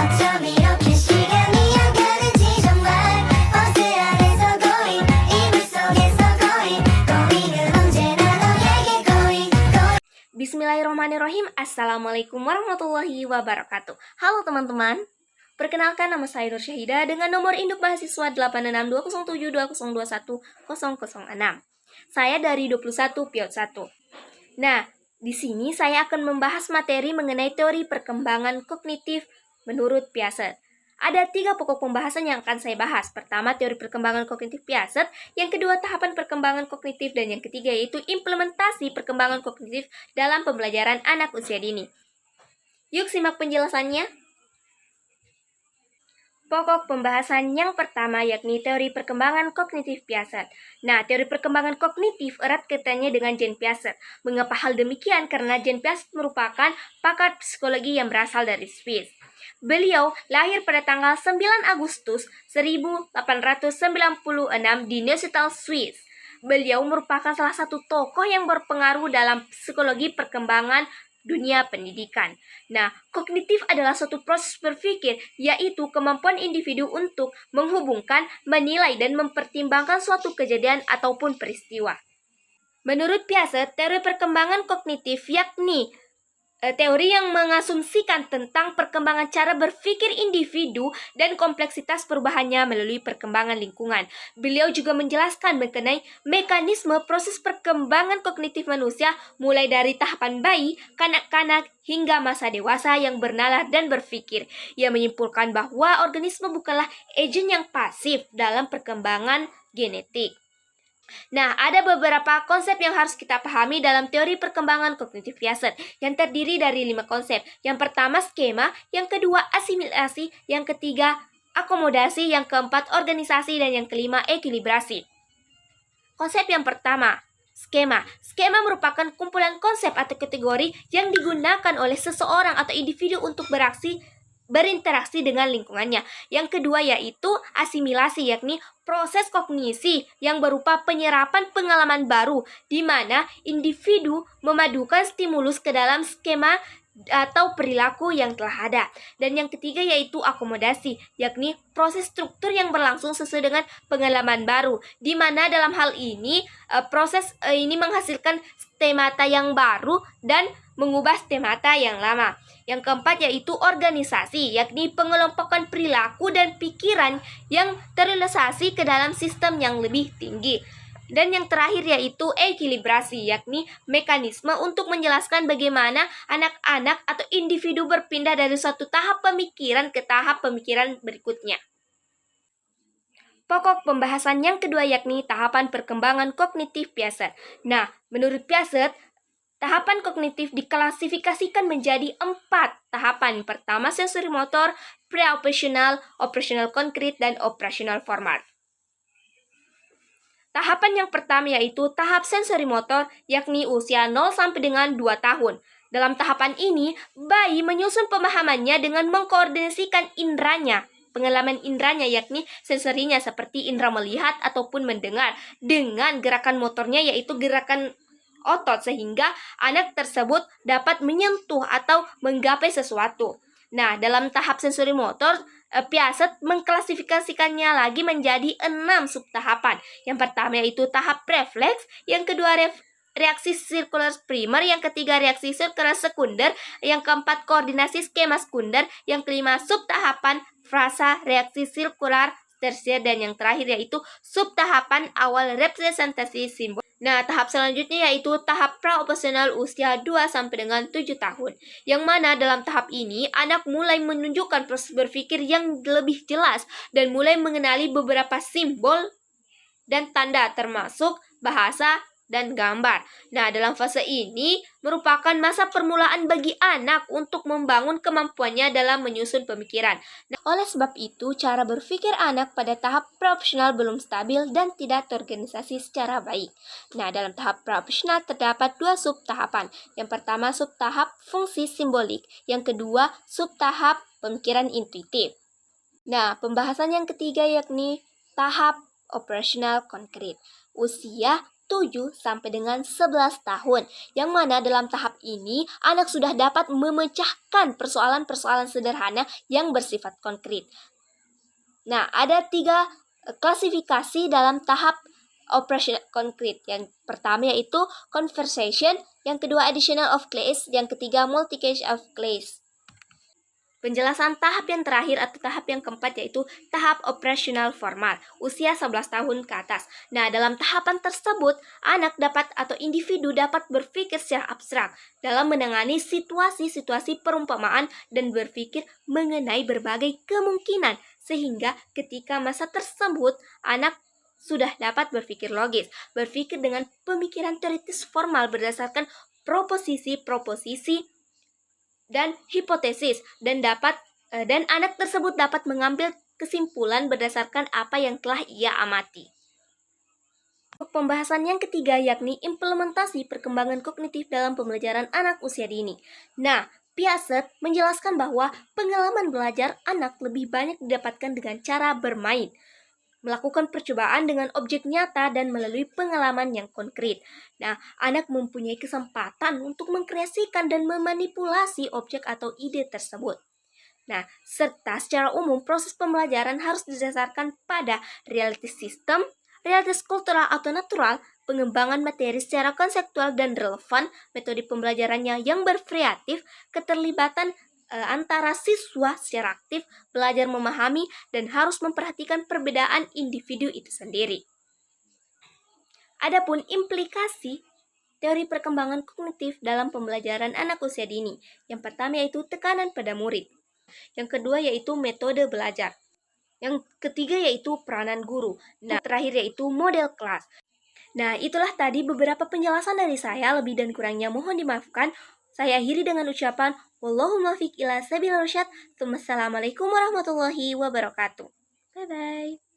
어쩜 이렇게 시간이 안 가는지 정말 버스 안에서 고인 이불 속에서 고인은 언제나 너에게 고인. Bismillahirrahmanirrahim. Assalamualaikum warahmatullahi wabarakatuh. Halo teman-teman. Perkenalkan, nama saya Nur Syahida dengan nomor induk mahasiswa 8620720210006. Saya dari 21 Piot 1. Nah, di sini saya akan membahas materi mengenai teori perkembangan kognitif menurut Piaget. Ada 3 pokok pembahasan yang akan saya bahas. Pertama, teori perkembangan kognitif Piaget. Yang kedua, tahapan perkembangan kognitif. Dan yang ketiga, yaitu implementasi perkembangan kognitif dalam pembelajaran anak usia dini. Yuk simak penjelasannya. Pokok pembahasan yang pertama yakni teori perkembangan kognitif Piaget. Nah, teori perkembangan kognitif erat kaitannya dengan Jean Piaget. Mengapa hal demikian? Karena Jean Piaget merupakan pakar psikologi yang berasal dari Swiss. Beliau lahir pada tanggal 9 Agustus 1896 di Neuchâtel, Swiss. Beliau merupakan salah satu tokoh yang berpengaruh dalam psikologi perkembangan dunia pendidikan. Nah, kognitif adalah suatu proses berpikir, yaitu kemampuan individu untuk menghubungkan, menilai, dan mempertimbangkan suatu kejadian ataupun peristiwa. Menurut Piaget, teori perkembangan kognitif yakni teori yang mengasumsikan tentang perkembangan cara berpikir individu dan kompleksitas perubahannya melalui perkembangan lingkungan. Beliau juga menjelaskan mengenai mekanisme proses perkembangan kognitif manusia mulai dari tahapan bayi, kanak-kanak, hingga masa dewasa yang bernalar dan berpikir. Ia menyimpulkan bahwa organisme bukanlah agen yang pasif dalam perkembangan genetik. Nah, ada beberapa konsep yang harus kita pahami dalam teori perkembangan kognitif Piaget yang terdiri dari 5 konsep. Yang pertama skema, yang kedua asimilasi, yang ketiga akomodasi, yang keempat organisasi, dan yang kelima ekilibrasi. Konsep yang pertama, skema. Skema merupakan kumpulan konsep atau kategori yang digunakan oleh seseorang atau individu untuk berinteraksi dengan lingkungannya. Yang kedua yaitu asimilasi, yakni proses kognisi yang berupa penyerapan pengalaman baru di mana individu memadukan stimulus ke dalam skema atau perilaku yang telah ada. Dan yang ketiga yaitu akomodasi, yakni proses struktur yang berlangsung sesuai dengan pengalaman baru, di mana dalam hal ini proses ini menghasilkan stemata yang baru dan mengubah stemata yang lama. Yang keempat yaitu organisasi, yakni pengelompokan perilaku dan pikiran yang terrealisasi ke dalam sistem yang lebih tinggi. Dan yang terakhir yaitu ekilibrasi, yakni mekanisme untuk menjelaskan bagaimana anak-anak atau individu berpindah dari suatu tahap pemikiran ke tahap pemikiran berikutnya. Pokok pembahasan yang kedua yakni tahapan perkembangan kognitif Piaget. Nah, menurut Piaget, tahapan kognitif diklasifikasikan menjadi 4 tahapan. Pertama, sensori motor, pre-operasional, operasional konkret, dan operasional formal. Tahapan yang pertama yaitu tahap sensori motor, yakni usia 0 sampai dengan 2 tahun. Dalam tahapan ini, bayi menyusun pemahamannya dengan mengkoordinasikan indranya. Pengalaman indranya yakni sensorinya seperti indera melihat ataupun mendengar dengan gerakan motornya yaitu gerakan otot sehingga anak tersebut dapat menyentuh atau menggapai sesuatu. Nah, dalam tahap sensori motor, Piaget mengklasifikasikannya lagi menjadi 6 subtahapan. Yang pertama yaitu tahap refleks, yang kedua reaksi sirkular primer, yang ketiga reaksi sirkular sekunder, yang keempat koordinasi skema sekunder, yang kelima subtahapan frasa reaksi sirkular tersier, dan yang terakhir yaitu subtahapan awal representasi simbol. Nah, tahap selanjutnya yaitu tahap pra-operasional usia 2 sampai dengan 7 tahun. Yang mana dalam tahap ini anak mulai menunjukkan proses berpikir yang lebih jelas dan mulai mengenali beberapa simbol dan tanda termasuk bahasa dan gambar. Nah, dalam fase ini merupakan masa permulaan bagi anak untuk membangun kemampuannya dalam menyusun pemikiran. Nah, oleh sebab itu, cara berpikir anak pada tahap pra-operasional belum stabil dan tidak terorganisasi secara baik. Nah, dalam tahap pra-operasional terdapat 2 subtahapan. Yang pertama subtahap fungsi simbolik, yang kedua subtahap pemikiran intuitif. Nah, pembahasan yang ketiga yakni tahap operasional konkret. Usia 7 sampai dengan 11 tahun. Yang mana dalam tahap ini anak sudah dapat memecahkan persoalan-persoalan sederhana yang bersifat konkret. Nah, ada 3 klasifikasi dalam tahap operational konkret. Yang pertama yaitu conversation, yang kedua additional of class, yang ketiga multiplication of class. Penjelasan tahap yang terakhir atau tahap yang keempat yaitu tahap operasional formal, usia 11 tahun ke atas. Nah, dalam tahapan tersebut, anak dapat atau individu dapat berpikir secara abstrak dalam menangani situasi-situasi perumpamaan dan berpikir mengenai berbagai kemungkinan, sehingga ketika masa tersebut, anak sudah dapat berpikir logis, berpikir dengan pemikiran teoritis formal berdasarkan proposisi-proposisi dan hipotesis, dan anak tersebut dapat mengambil kesimpulan berdasarkan apa yang telah ia amati. Untuk pembahasan yang ketiga yakni implementasi perkembangan kognitif dalam pembelajaran anak usia dini. Nah, Piaget menjelaskan bahwa pengalaman belajar anak lebih banyak didapatkan dengan cara bermain, melakukan percobaan dengan objek nyata dan melalui pengalaman yang konkret. Nah, anak mempunyai kesempatan untuk mengkreasikan dan memanipulasi objek atau ide tersebut. Nah, serta secara umum proses pembelajaran harus didasarkan pada realitas sistem, realitas kultural atau natural, pengembangan materi secara konseptual dan relevan, metode pembelajarannya yang bervariatif, keterlibatan antara siswa secara aktif, belajar memahami, dan harus memperhatikan perbedaan individu itu sendiri. Adapun implikasi teori perkembangan kognitif dalam pembelajaran anak usia dini. Yang pertama yaitu tekanan pada murid. Yang kedua yaitu metode belajar. Yang ketiga yaitu peranan guru. Nah, terakhir yaitu model kelas. Nah, itulah tadi beberapa penjelasan dari saya, lebih dan kurangnya mohon dimaafkan. Saya akhiri dengan ucapan wallahu muwaffiq ila sabilir rasyad. Wassalamualaikum warahmatullahi wabarakatuh. Bye bye.